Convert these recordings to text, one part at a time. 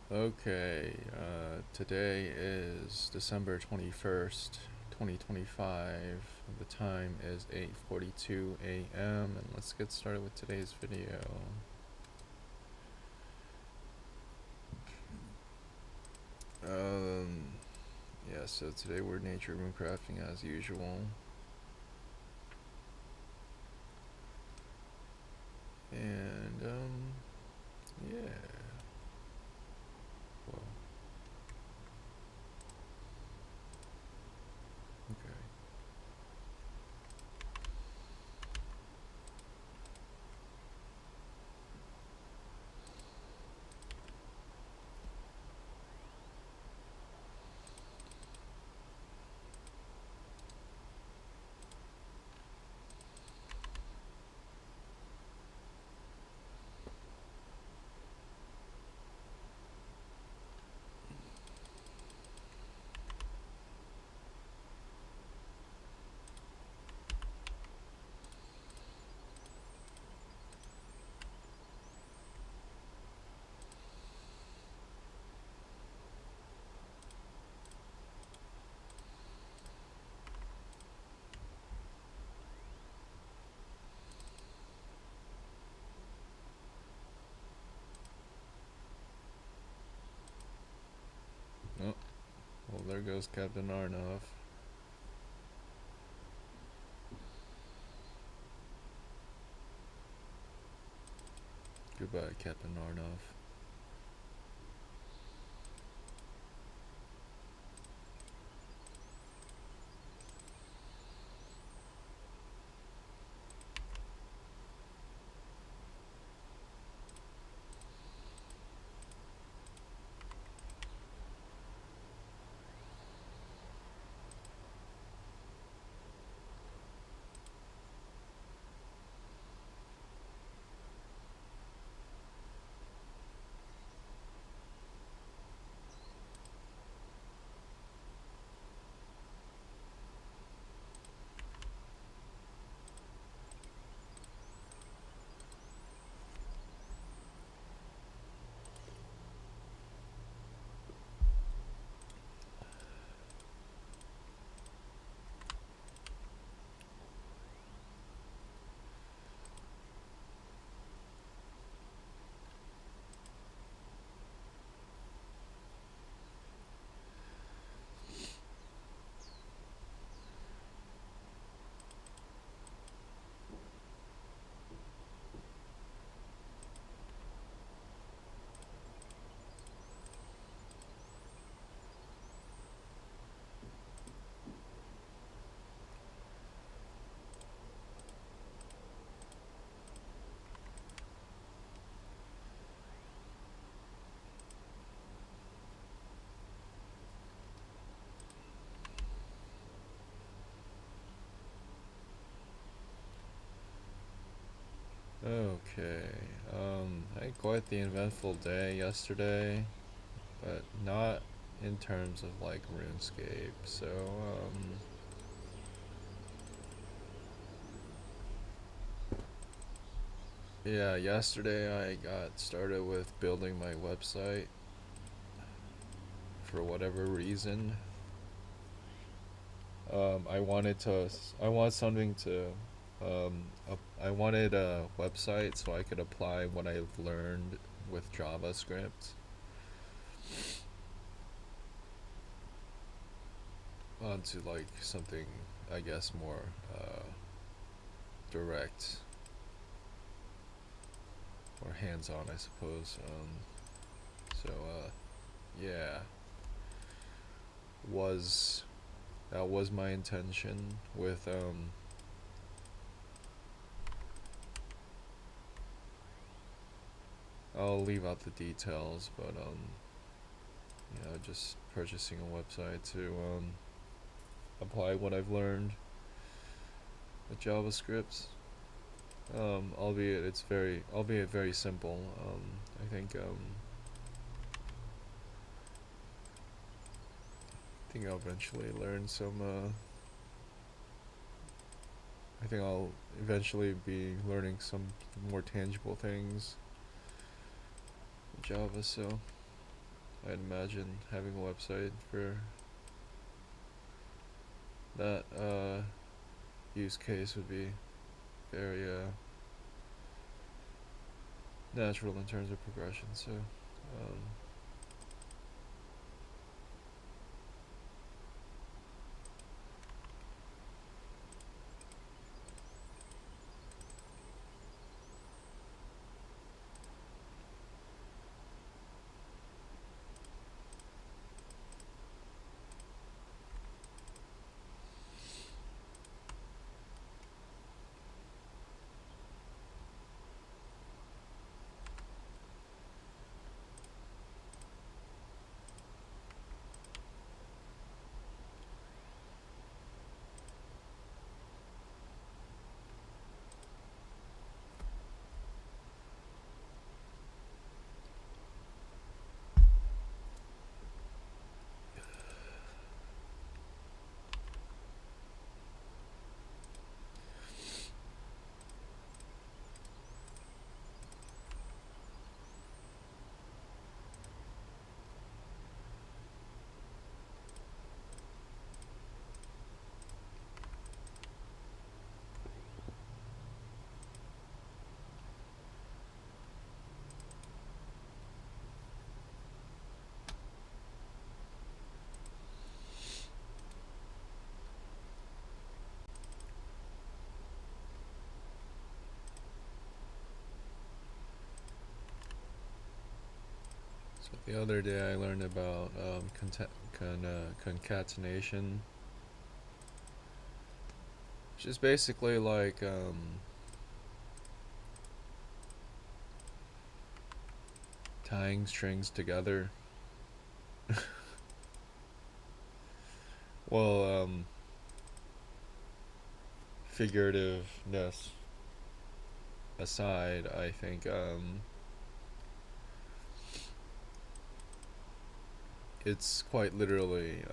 Okay, today is December 21st, 2025. The time is 8:42 a.m. and let's get started with today's video. Yeah, so today we're nature runecrafting as usual. And, yeah. Well, okay. Oh, well, there goes Captain Arnov. Goodbye, Captain Arnov. Okay, had quite the eventful day yesterday, but not in terms of like RuneScape. So, yeah, yesterday I got started with building my website for whatever reason. I want something to, I wanted a website so I could apply what I've learned with JavaScript onto like something, I guess, more direct or hands-on, I suppose. So, yeah, was that was my intention with I'll leave out the details, but just purchasing a website to apply what I've learned with JavaScript. Albeit very simple. I think I'll eventually learn some. I think I'll eventually be learning some more tangible things with Java. So I'd imagine having a website for that use case would be very natural in terms of progression. So the other day I learned about concatenation, which is basically like tying strings together. Well, figurativeness aside, I think it's quite literally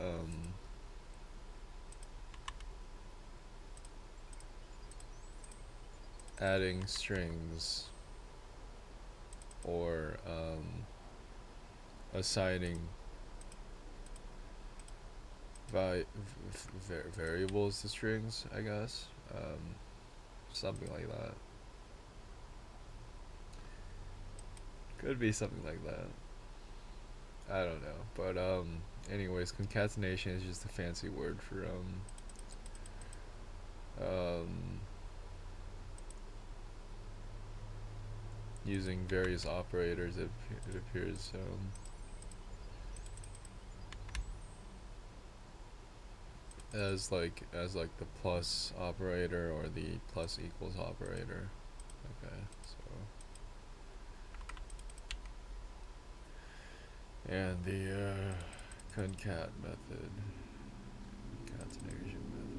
adding strings or assigning variables to strings, I guess. Something like that. Could be something like that. I don't know. But anyways, concatenation is just a fancy word for using various operators, it appears. As like the plus operator or the plus equals operator. Okay, so and the concat method, concatenation method.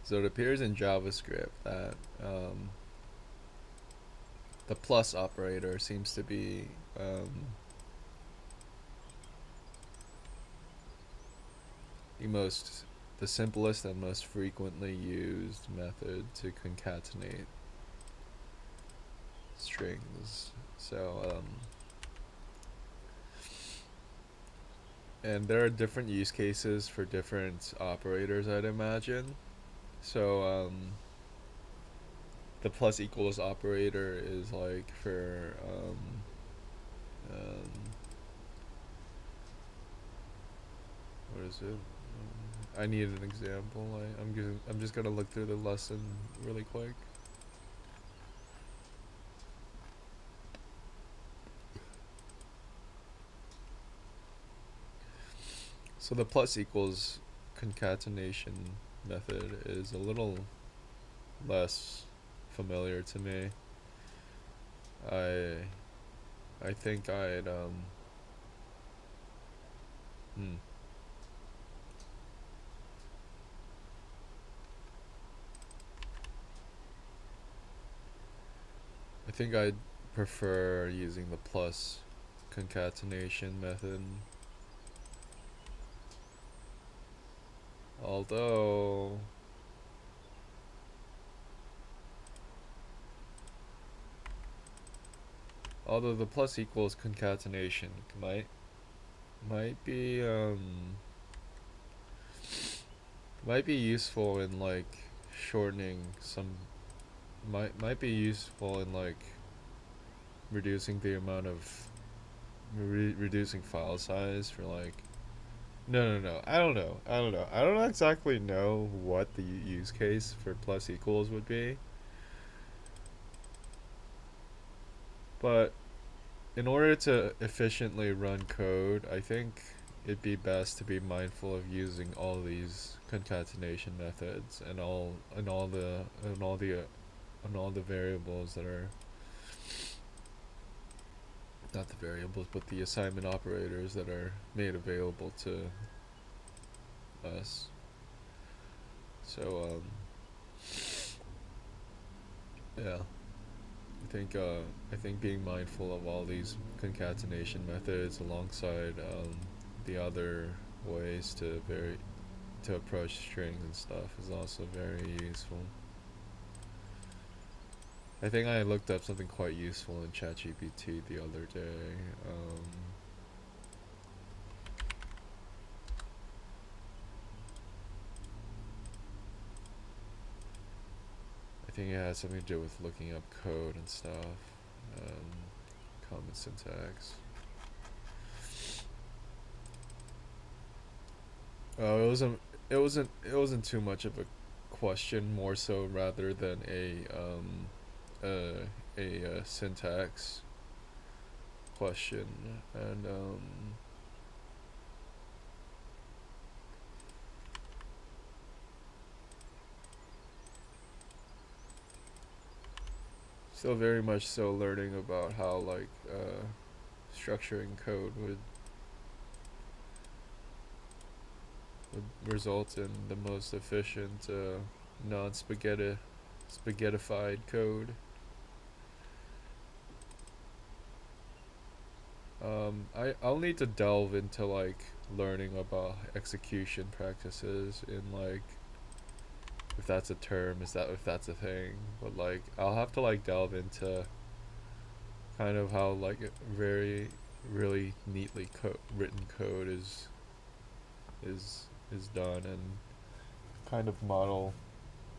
So it appears in JavaScript that the plus operator seems to be the simplest and most frequently used method to concatenate strings. So and there are different use cases for different operators, I'd imagine. So the plus equals operator is like for what is it? I need an example. I'm just gonna look through the lesson really quick. So the plus equals concatenation method is a little less familiar to me. I think I'd I think I'd prefer using the plus concatenation method. Although the plus equals concatenation might be useful in like shortening some, might be useful in like reducing the amount of reducing file size for like no I don't know I don't exactly know what the use case for plus equals would be, but in order to efficiently run code, I think it'd be best to be mindful of using all these concatenation methods and all the variables that are not the variables but the assignment operators that are made available to us. So yeah, I think being mindful of all these concatenation methods alongside the other ways to approach strings and stuff is also very useful. I think I looked up something quite useful in ChatGPT the other day. I think it has something to do with looking up code and stuff. Common syntax. Oh, it wasn't too much of a question, more so rather than a syntax question, and still very much so learning about how like structuring code would result in the most efficient spaghettified code. I'll need to delve into like learning about execution practices in like, if that's a term, if that's a thing, but like I'll have to like delve into kind of how like very really neatly written code is done, and kind of model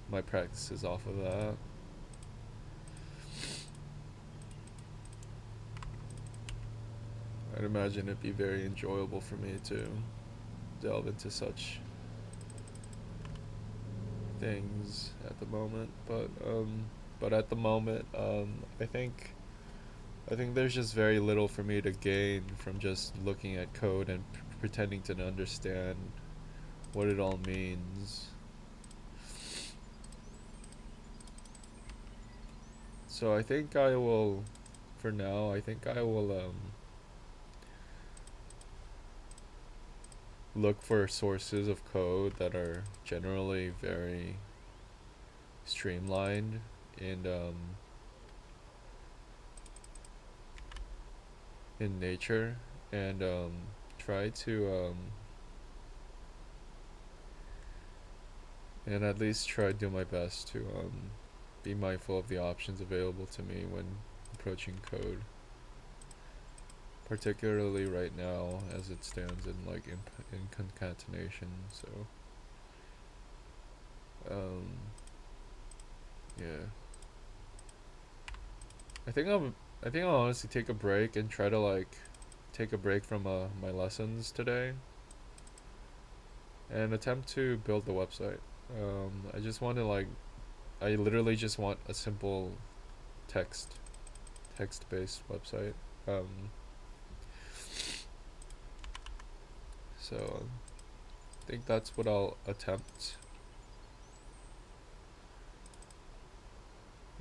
my practices off of that. I'd imagine it'd be very enjoyable for me to delve into such things at the moment, but at the moment I think there's just very little for me to gain from just looking at code and pretending to understand what it all means. So I think I will, for now, look for sources of code that are generally very streamlined and in nature, and try to and at least try to do my best to be mindful of the options available to me when approaching code, particularly right now as it stands in like in concatenation. So yeah, I think I'll honestly take a break and try to like take a break from my lessons today and attempt to build the website. I just want to like, I literally just want a simple text-based website. So I think that's what I'll attempt.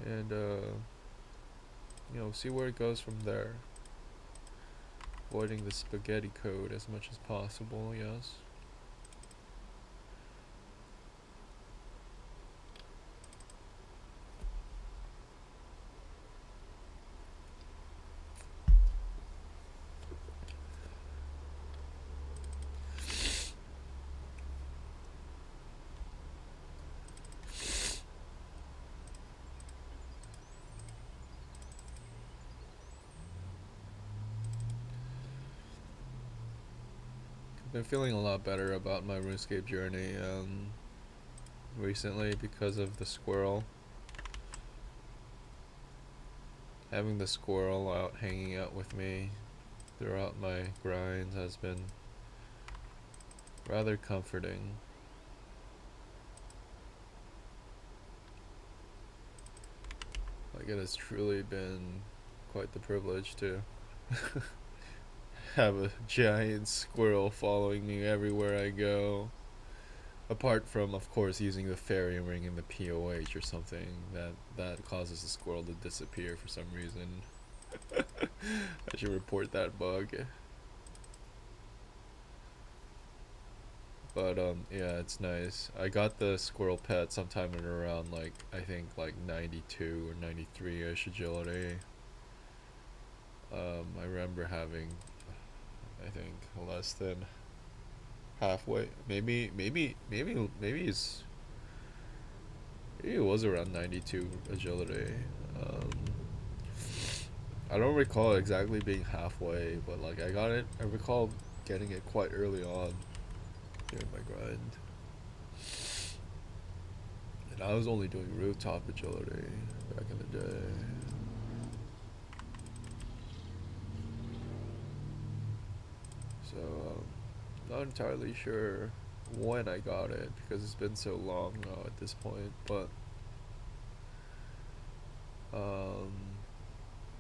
And you know, see where it goes from there. Avoiding the spaghetti code as much as possible, yes. Been feeling a lot better about my RuneScape journey recently because of the squirrel. Having the squirrel out hanging out with me throughout my grind has been rather comforting. Like, it has truly been quite the privilege to have a giant squirrel following me everywhere I go. Apart from, of course, using the fairy ring in the POH or something that causes the squirrel to disappear for some reason. I should report that bug. But yeah, it's nice. I got the squirrel pet sometime in around, like, I think like 92 or 93ish agility. I remember having, I think, less than halfway. Maybe it was around 92 agility. I don't recall exactly being halfway, but like I got it. I recall getting it quite early on during my grind, and I was only doing rooftop agility back in the day. So not entirely sure when I got it because it's been so long now at this point, but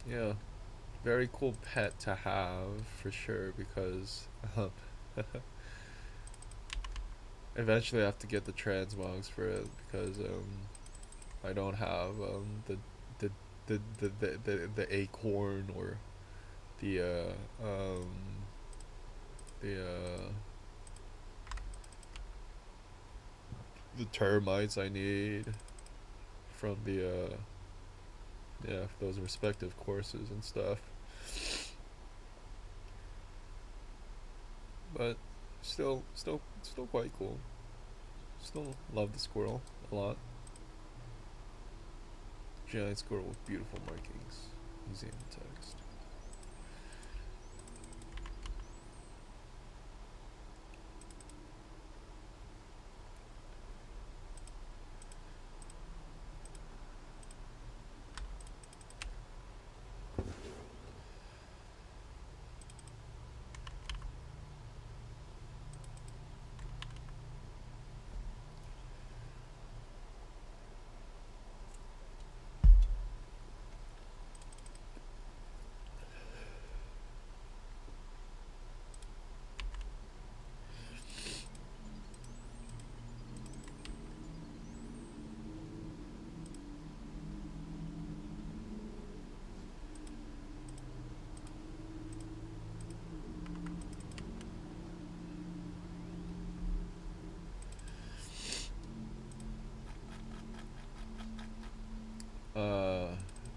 yeah, very cool pet to have for sure because eventually I have to get the transmogs for it because I don't have the the acorn or the the the termites I need from the yeah, those respective courses and stuff. But still quite cool. Still love the squirrel a lot. Giant squirrel with beautiful markings. Museum text.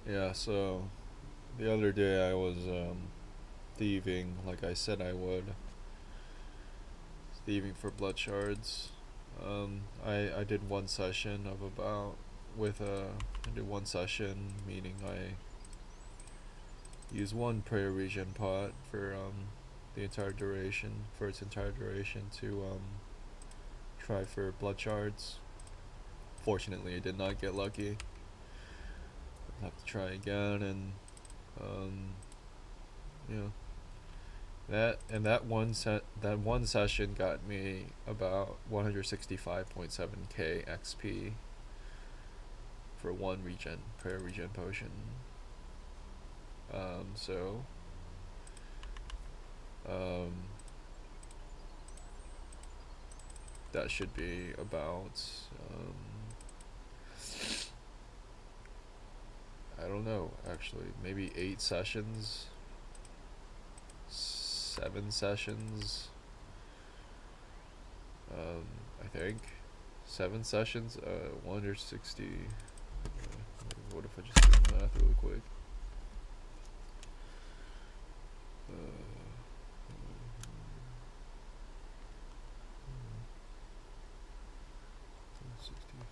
Yeah, so the other day I was thieving like I said I would. Thieving for blood shards. I did one session of about I did one session, meaning I used one prayer regen pot for the entire duration, for its entire duration to try for blood shards. Fortunately, I did not get lucky. I'll have to try again, and yeah, that one session got me about 165.7k XP for one prayer regen potion. So that should be about, I don't know, actually, maybe 8 sessions, 7 sessions, I think, 7 sessions, 160, what if I just do the math really quick? 65,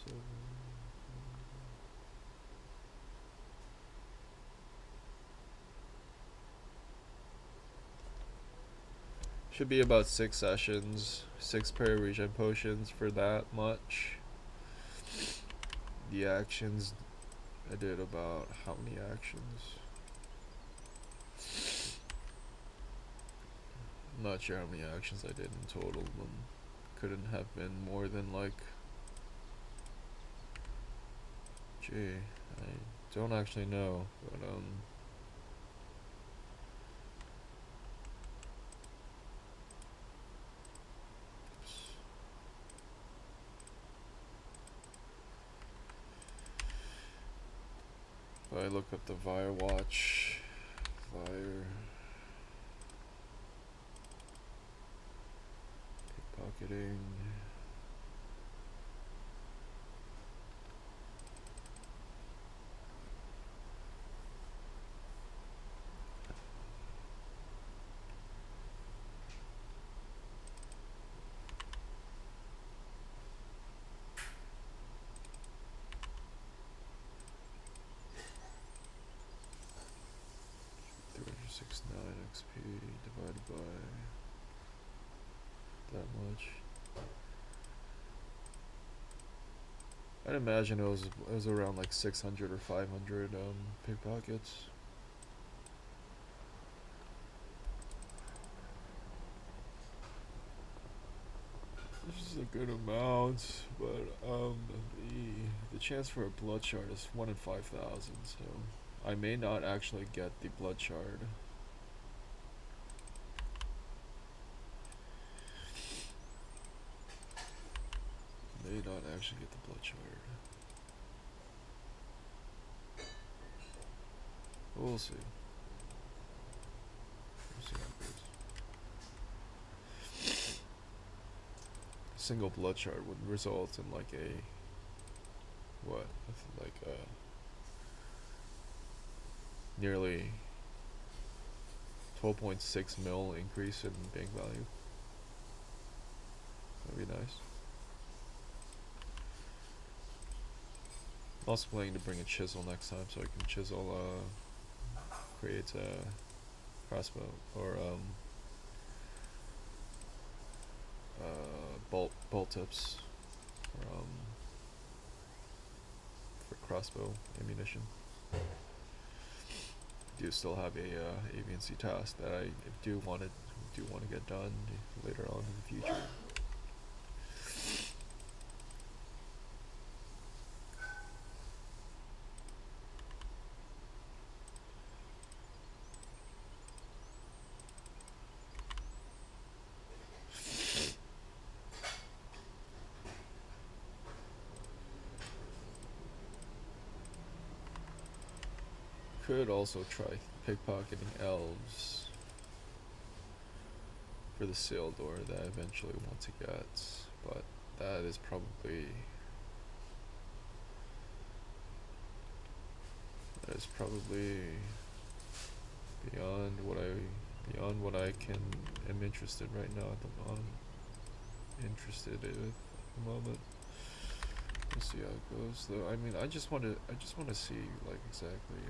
7. Should be about 6 sessions, 6 para-regen potions for that much. The actions, I did about how many actions? I'm not sure how many actions I did in total. Couldn't have been more than like, gee, I don't actually know, but if I look up the Vire watch, Vire pickpocketing. XP divided by that much. I'd imagine it was around like 600 or 500 pickpockets. This is a good amount, but the chance for a blood shard is 1 in 5,000, so I may not actually get the blood shard. May not actually get the blood shard. We'll see. We'll see how it goes. A single blood shard would result in like a what? Like a nearly 12.6 mil increase in bank value. That'd be nice. I'm also planning to bring a chisel next time so I can chisel, create a crossbow or bolt tips for crossbow ammunition. I do still have a AVNC task that I do want to get done later on in the future. Could also try pickpocketing elves for the sail door that I eventually want to get, but that is probably beyond what I am interested right now at the moment. We'll see how it goes, though. I mean, I just want to see like exactly.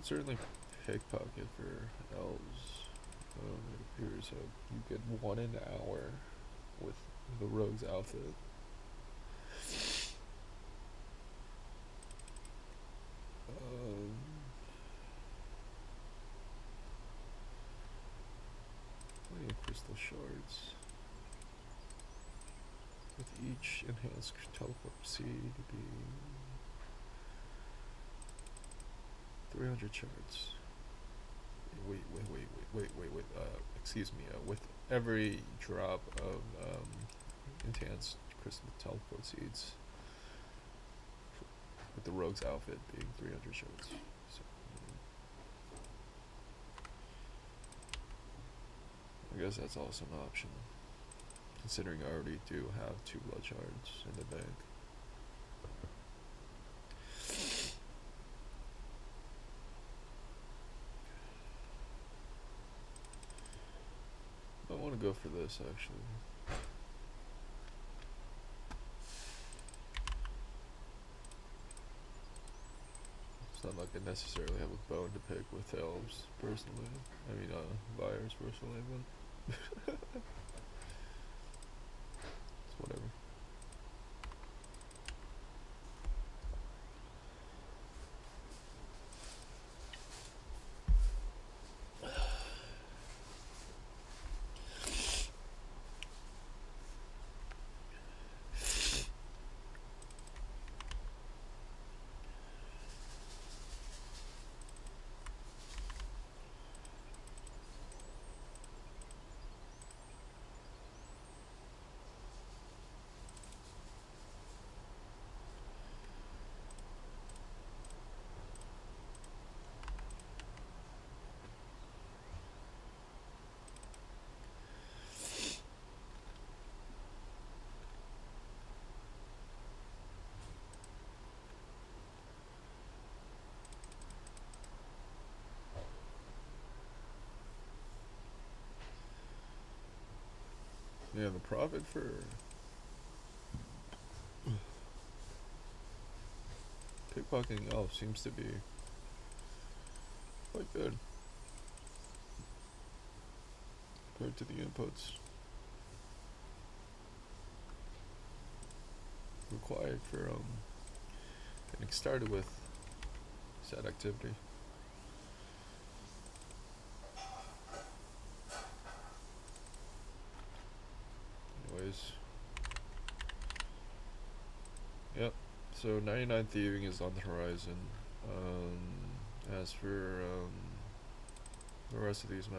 could certainly pickpocket for elves. It appears that you get 1 an hour with the rogue's outfit. Crystal shards. With each enhanced teleport proceed to be 300 shards. Wait. Excuse me. With every drop of enhanced crystal teleport seeds, with the rogue's outfit being 300 shards. So, I guess that's also an option, considering I already do have 2 blood shards in the bank. I want to go for this actually. It's not like I necessarily have a bone to pick with elves personally. I mean, buyers personally, but. It's whatever. Yeah, the profit for pickpocketing elf seems to be quite good compared to the inputs required for getting started with said activity. Yep, so 99 thieving is on the horizon. As for the rest of these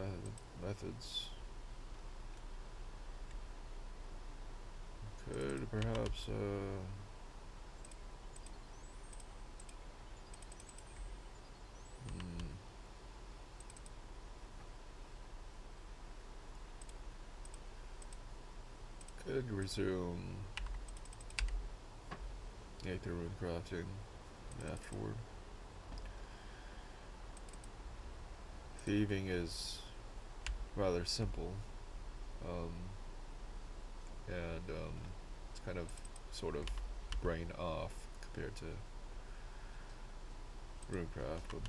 methods, could perhaps could resume Aether runecrafting afterward. Thieving is rather simple, and it's kind of sort of brain off compared to runecraft, but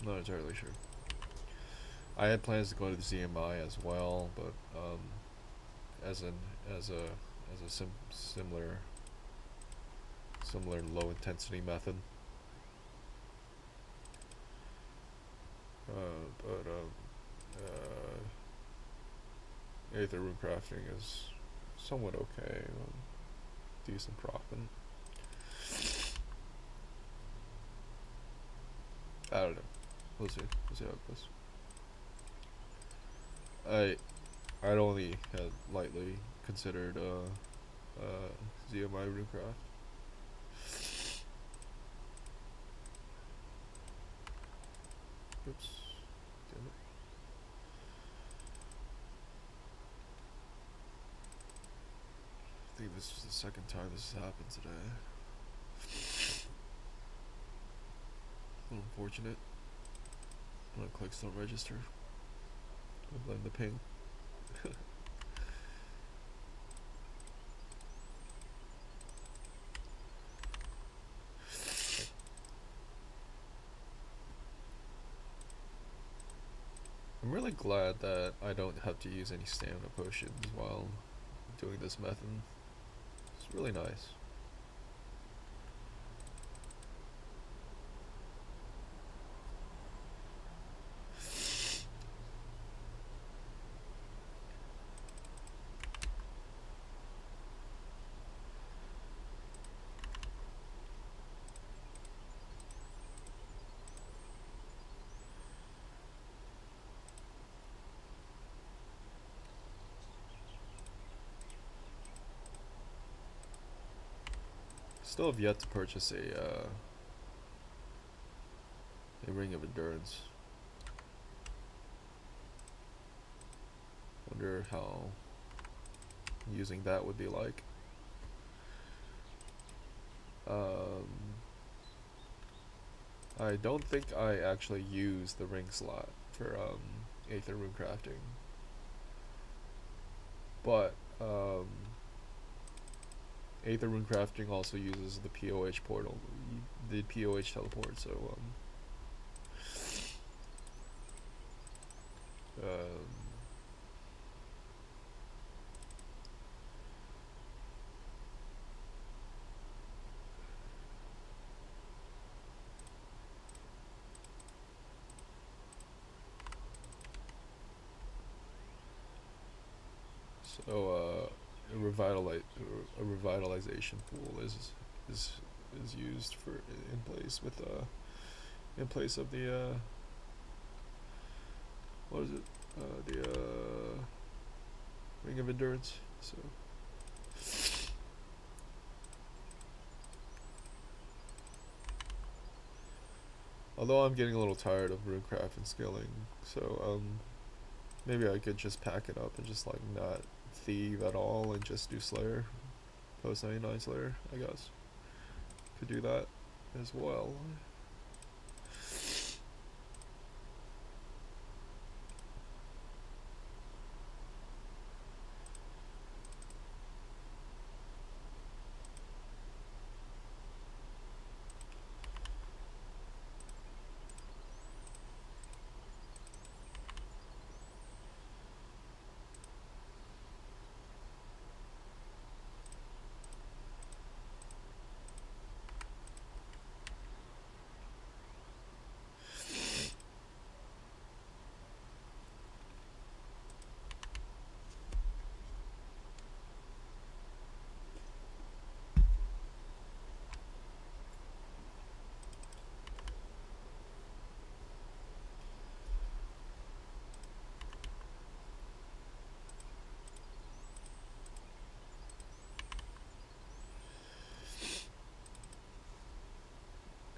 I'm not entirely sure. I had plans to go to the ZMI as well, but as a similar low intensity method. Aether runecrafting is somewhat okay, decent profit. I don't know. We'll see how it goes. I'd only had lightly considered ZMI runecraft. Oops. Damn it. I think this is the second time this has happened today. A little unfortunate. When it clicks don't register. I blame the ping. really glad that I don't have to use any stamina potions while doing this method. It's really nice. Still have yet to purchase a ring of endurance. Wonder how using that would be like. I don't think I actually use the ring slot for Aether rune crafting, but Aether rune crafting also uses the POH portal, the POH teleport. So a revitalization pool is used for in place with in place of the what is it, the ring of endurance. So although I'm getting a little tired of runecraft and scaling, so maybe I could just pack it up and just like not thieve at all and just do Slayer, post 99 Slayer. I guess could do that as well.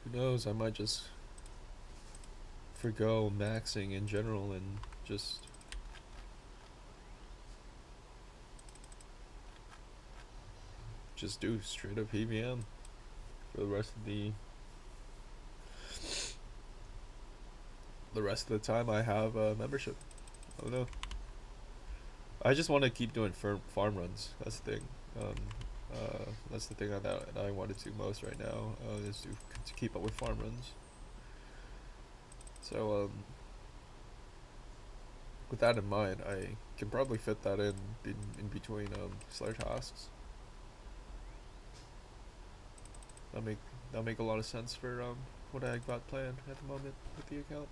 Who knows, I might just forgo maxing in general and just do straight up PVM for the rest of the time I have a membership. I don't know. I just want to keep doing farm runs. That's the thing. That's the thing that I want to do most right now, is to keep up with farm runs. So with that in mind, I can probably fit that in between Slayer tasks. That'll make a lot of sense for what I got planned at the moment with the account.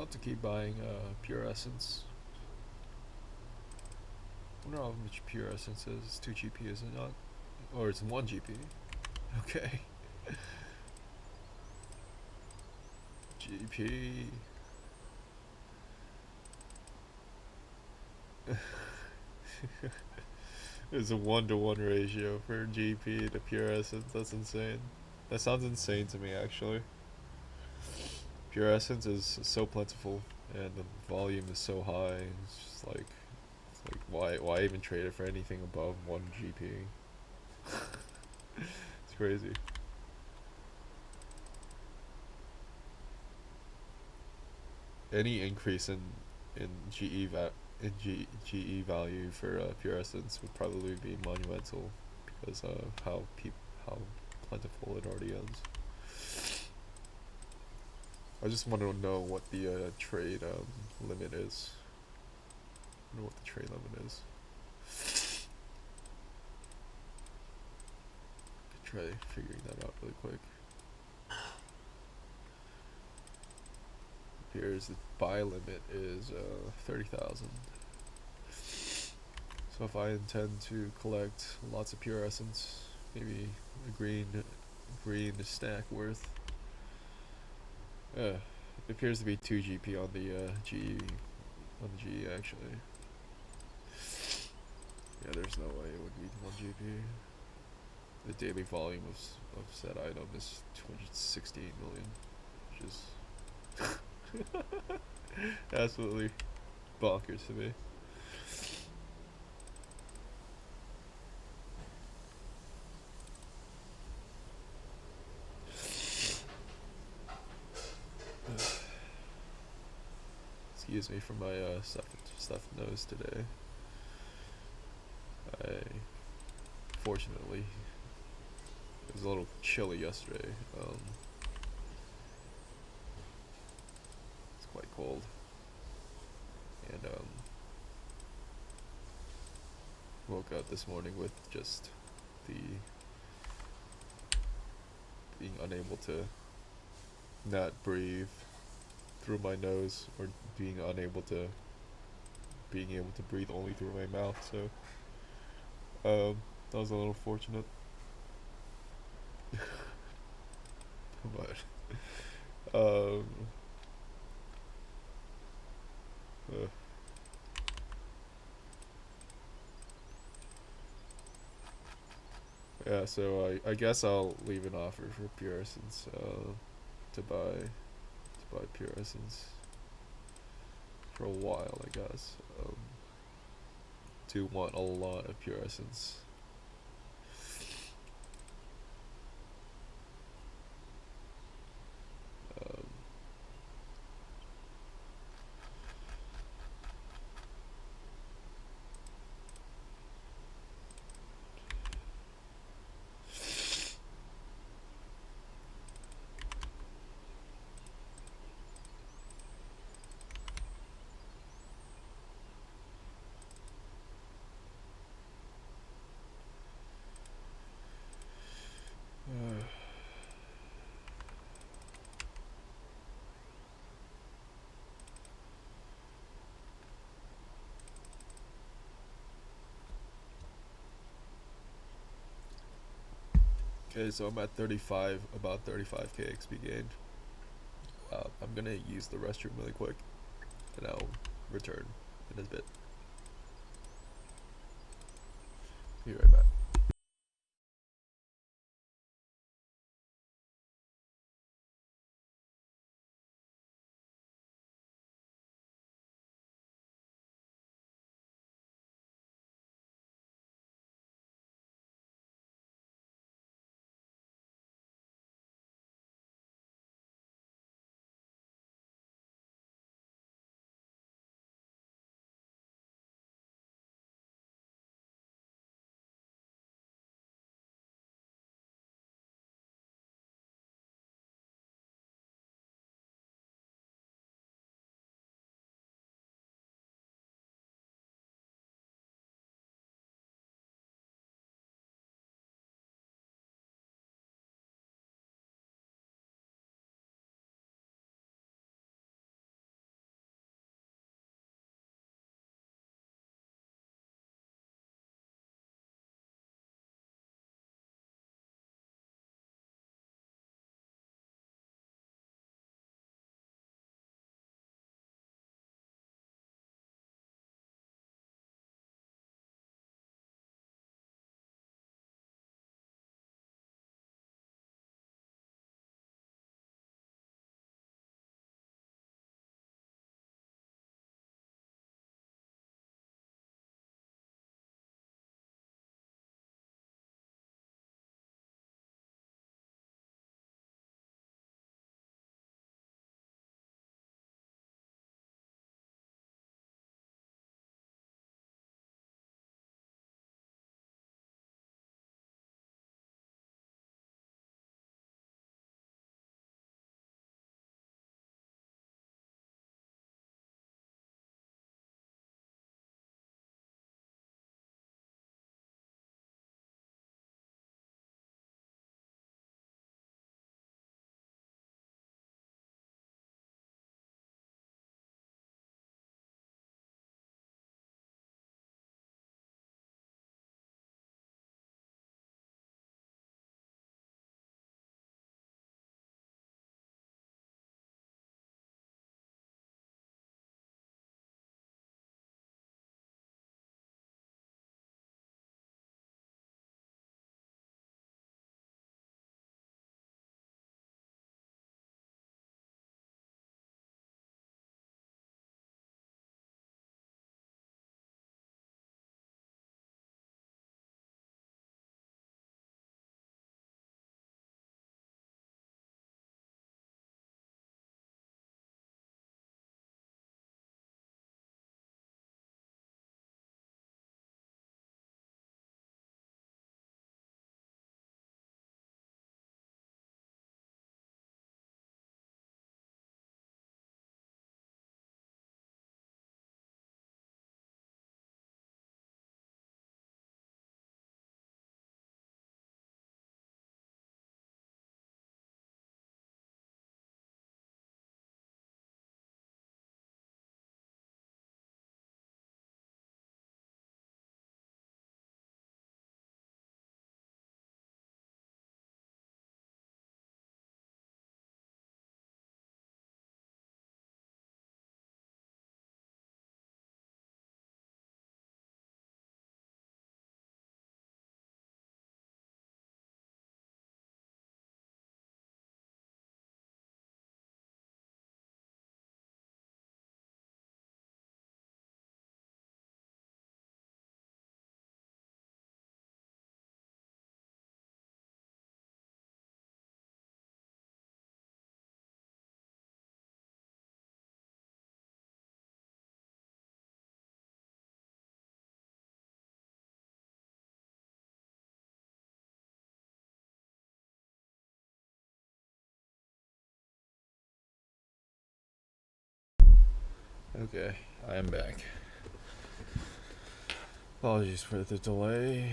I'll have to keep buying pure essence. I wonder how much pure essence is. It's 2 GP, is it not? Or it's 1 GP. Okay. GP. It's a 1-to-1 ratio for GP to pure essence. That's insane. That sounds insane to me, actually. Pure essence is so plentiful, and the volume is so high. It's just like, why even trade it for anything above 1 GP? It's crazy. Any increase in GE value for pure essence would probably be monumental because of how plentiful it already is. I just want to know what the trade limit is. I wonder what the trade limit is. Could try figuring that out really quick. Here's the buy limit is 30,000. So if I intend to collect lots of pure essence, maybe a green stack worth. It appears to be 2 GP on the GE actually. Yeah, there's no way it would be 1 GP. The daily volume of said item is 268 million, which is absolutely bonkers to me. Excuse me for my stuffed nose today. Fortunately, it was a little chilly yesterday. It's quite cold, and woke up this morning with just the being unable to not breathe through my nose, or being able to breathe only through my mouth. So that was a little fortunate. But yeah, so I guess I'll leave an offer for pure essence to buy pure essence for a while, I guess. Do want a lot of pure essence. Okay, so I'm at 35, about 35k XP gained. I'm gonna use the restroom really quick, and I'll return in a bit. Be right back. Okay, I am back. Apologies for the delay.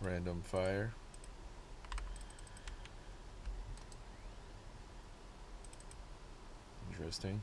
Random fire. Interesting.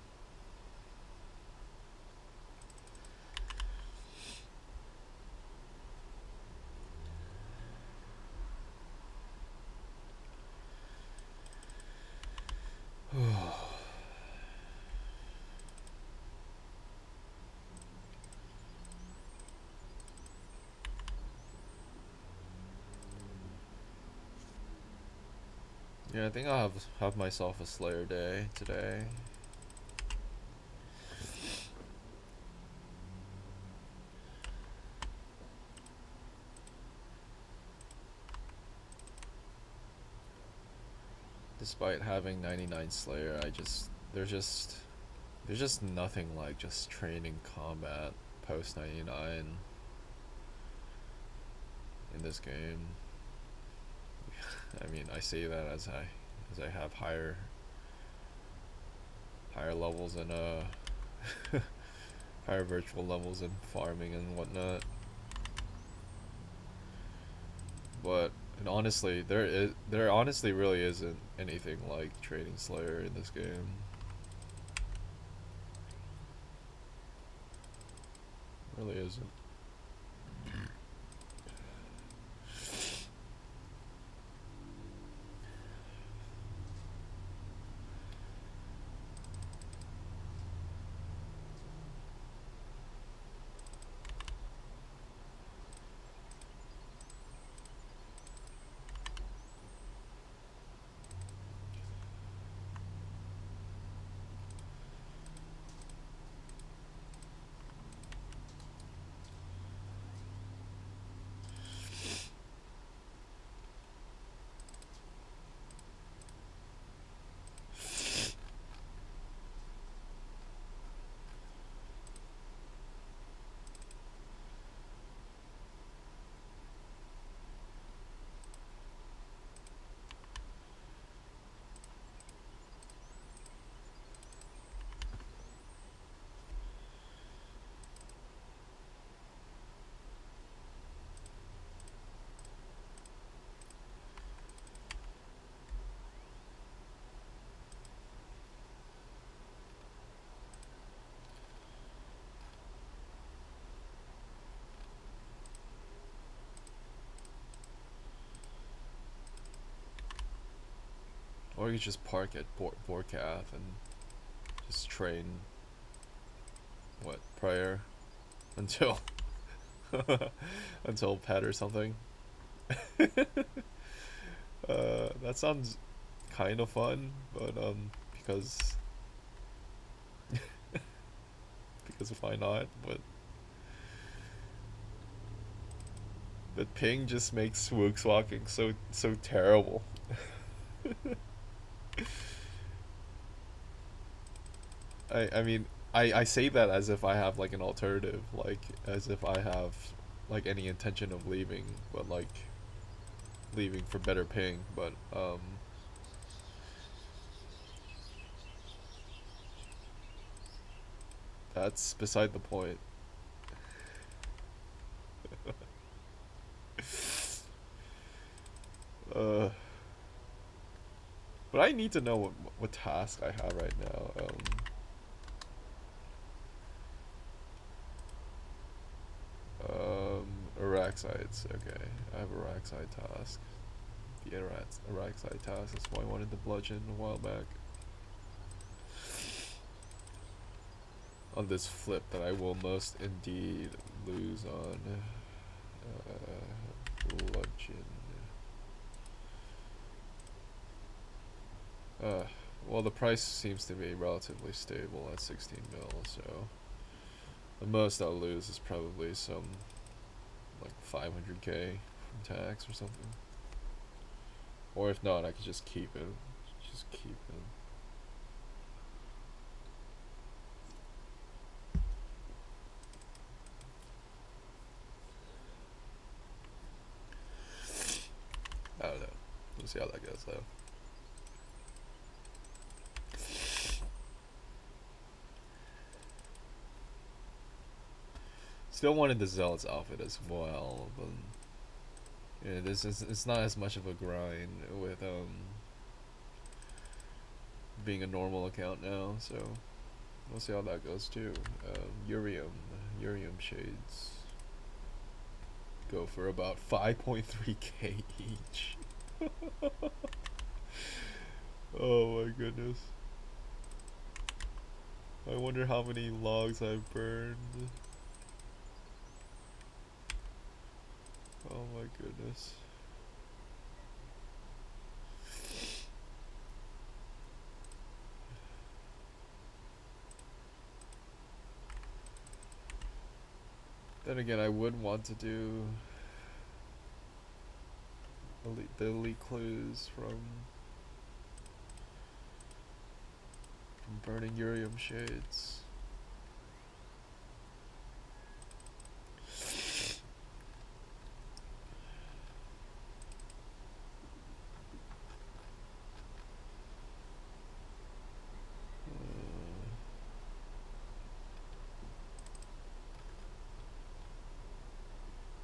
Yeah, I think I'll have myself a Slayer day today. Despite having 99 Slayer, there's just nothing like just training combat post 99 in this game. I mean, I say that as I have higher levels and higher virtual levels in farming and whatnot. But and honestly, there honestly really isn't anything like trading Slayer in this game. Really isn't. Or you just park at Borcath and just train prior until until pet or something. That sounds kind of fun, but because why not? But ping just makes Swooks walking so terrible. I mean, I say that as if I have like an alternative, like as if I have like any intention of leaving, but like leaving for better ping, but that's beside the point. But I need to know what task I have right now. Araxites. Okay, I have a Araxite task. The Araxite task. That's why I wanted the bludgeon a while back. On this flip that I will most indeed lose on. Bludgeon. Well, the price seems to be relatively stable at 16 mil, so the most I'll lose is probably some like 500k from tax or something. Or if not, I could just keep it. Just keep it. I don't know. We'll see how that goes though. Still wanted the Zealot's outfit as well, but yeah, it's not as much of a grind with being a normal account now, so we'll see how that goes too. Urium shades go for about 5.3k each. Oh my goodness. I wonder how many logs I've burned. Oh my goodness. Then again, I would want to do the elite clues from burning Urium shades.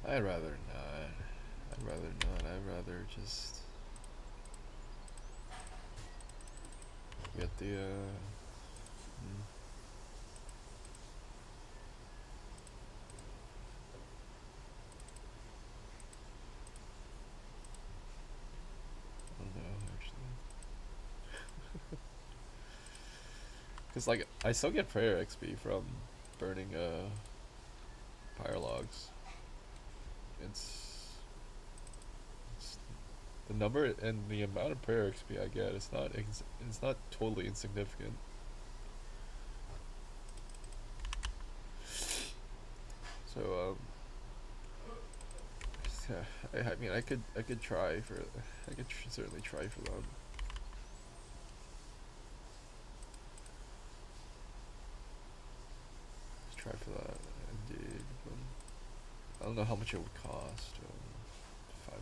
I'd rather not. I'd rather just get the I don't know actually. Cause like I still get prayer XP from burning pyre logs. It's the number and the amount of prayer XP I get. It's not totally insignificant. So yeah, I mean I could try for certainly try for them. Try for that indeed. I don't know how much it would cost. 500,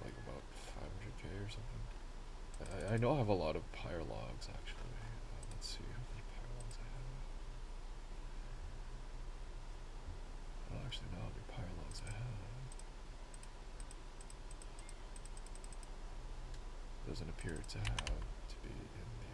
like about 500k or something. I know I have a lot of pyre logs actually. Let's see how many pyre logs I have. I don't actually know how many pyre logs I have. Doesn't appear to have to be in the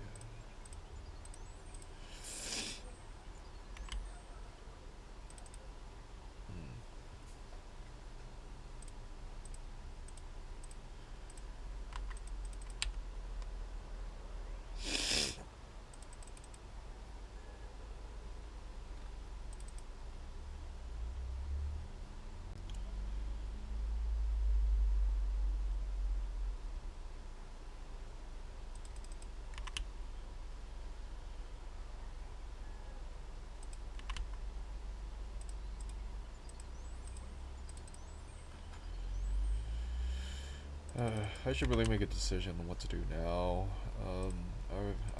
I should really make a decision on what to do now.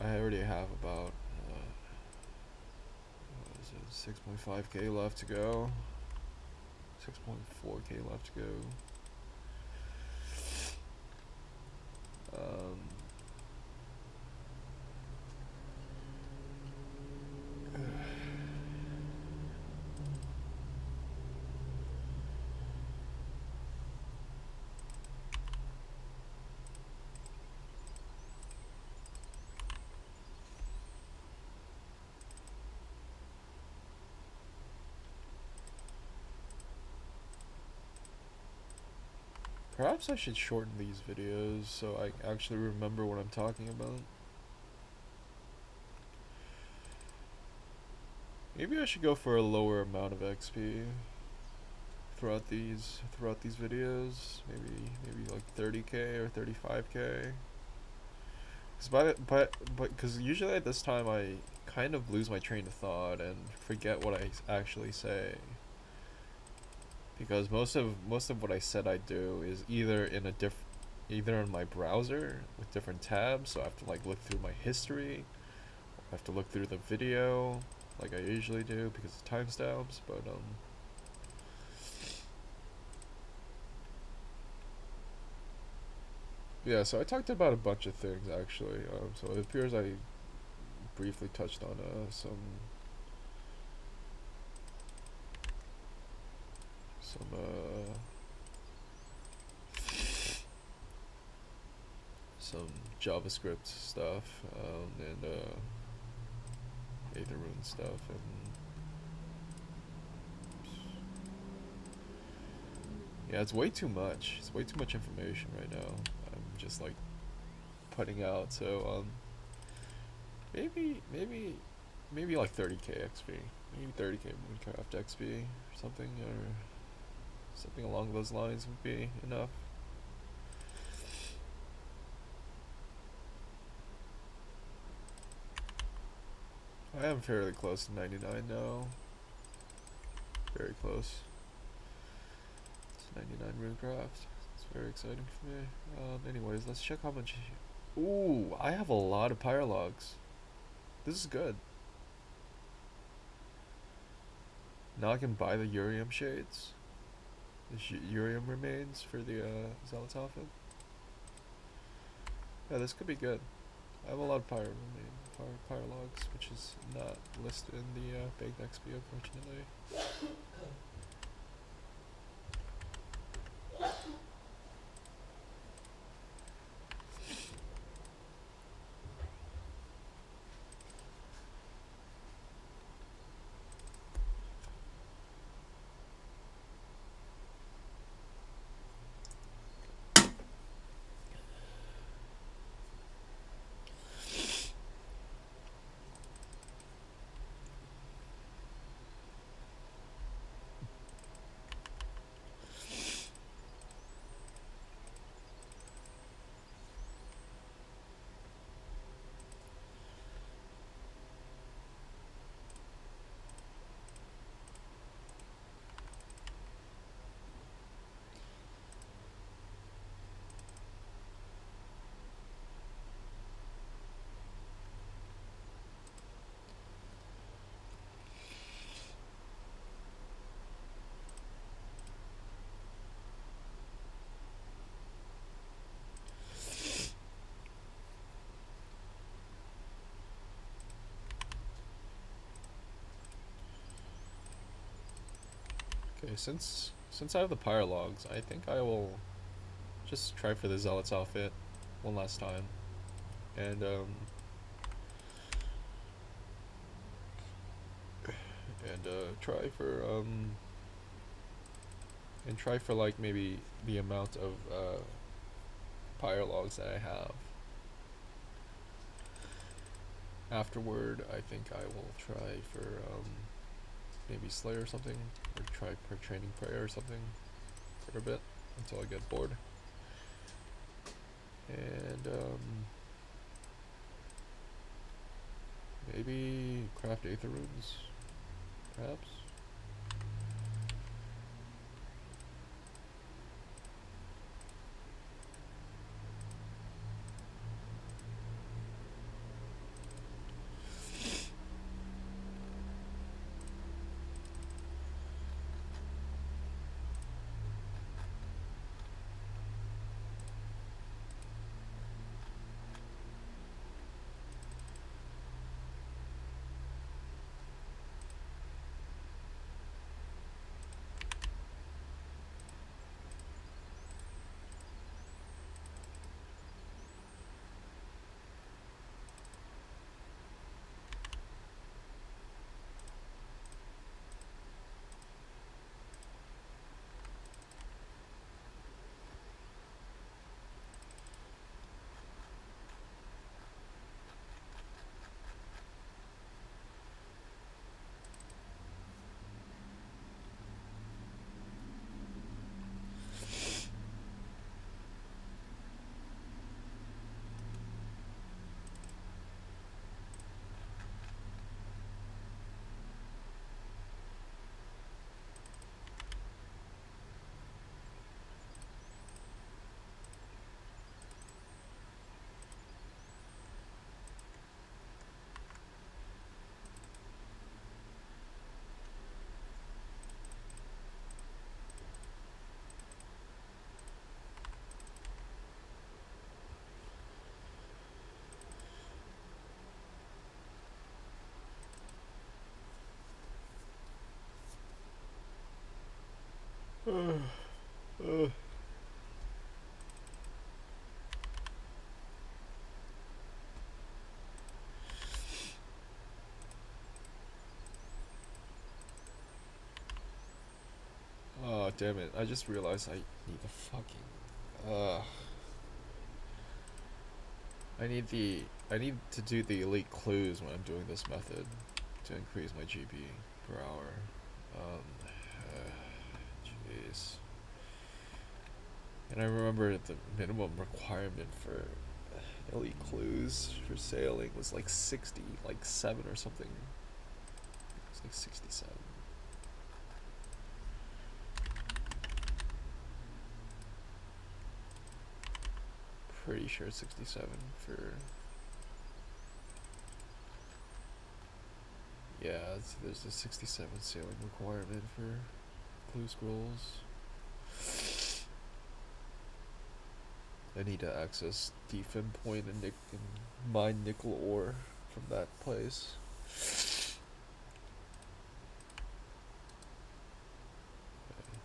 I already have about 6.5k left to go. 6.4k left to go. Perhaps I should shorten these videos so I actually remember what I'm talking about. Maybe I should go for a lower amount of XP throughout these videos, maybe like 30k or 35k. Because usually at this time I kind of lose my train of thought and forget what I actually say. Because most of what I said I do is either in my browser with different tabs, so I have to like look through my history. I have to look through the video like I usually do because of timestamps, but yeah, so I talked about a bunch of things actually. So it appears I briefly touched on some JavaScript stuff, and Aetherune stuff, and yeah, it's way too much. It's way too much information right now. I'm just like putting out. So maybe like 30k XP, maybe 30k runecraft XP or something along those lines would be enough. I am fairly close to 99 now. Very close. It's 99 runecraft. It's very exciting for me. Anyways, let's check how much. Ooh, I have a lot of pyre logs. This is good. Now I can buy the Urium shades. The Urium remains for the zealot's outfit. Yeah, this could be good. I have a lot of pyre logs, which is not listed in the baked XP, unfortunately. Okay, since I have the pyre logs, I think I will just try for the zealot's outfit one last time, and try for like maybe the amount of pyre logs that I have. Afterward, I think I will try for maybe Slay or something, or try for training prayer or something for a bit until I get bored. And maybe craft Aetherrunes, perhaps. Oh, damn it. I just realized I need the fucking... I need to do the elite clues when I'm doing this method to increase my GP per hour. Jeez. And I remember the minimum requirement for elite clues for sailing was like 60, like 7 or something. It was like 67. Pretty sure 67 for... Yeah, there's a 67 sailing requirement for clue scrolls. I need to access defend point and mine nickel ore from that place. Okay.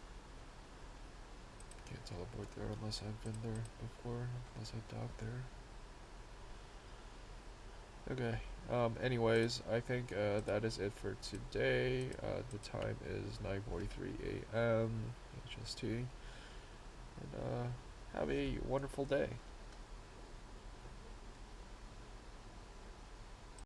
Can't teleport there unless I've been there before, unless I docked there. Okay. Anyways, I think that is it for today. The time is 9:43 a.m. HST. And have a wonderful day.